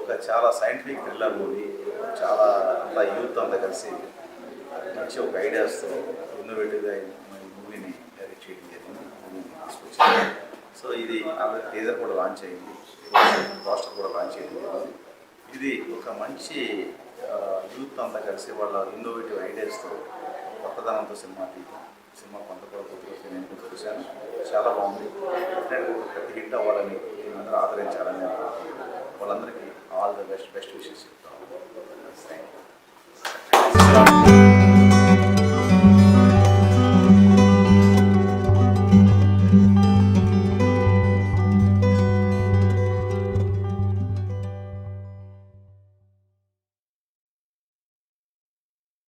ఒక చాలా scientific thriller movie. చాలా అంతా యూత్ అంతా కలిసి మంచి ఒక ఐడియాస్తో ఇన్నోవేటివ్గా ఈ మూవీని డైరెక్ట్ చేయడం జరిగింది. మూవీని తీసుకొచ్చింది. సో ఇది ఆల్రెడీ టీజర్ కూడా లాంచ్ అయింది, పోస్టర్ కూడా లాంచ్ చేయడం జరిగింది. ఇది ఒక మంచి యూత్ అంతా కలిసి వాళ్ళ ఇన్నోవేటివ్ ఐడియాస్తో కొత్తదనంతో సినిమా కొంత కూడా కొద్దిగా నేను కూడా చూశాను. చాలా బాగుంది. డెఫినెట్గా ప్రతి హిట్ అవ్వాలని అందరూ ఆదరించాలని వాళ్ళందరికీ ఆల్ ద బెస్ట్ విషెస్ చెప్తాను.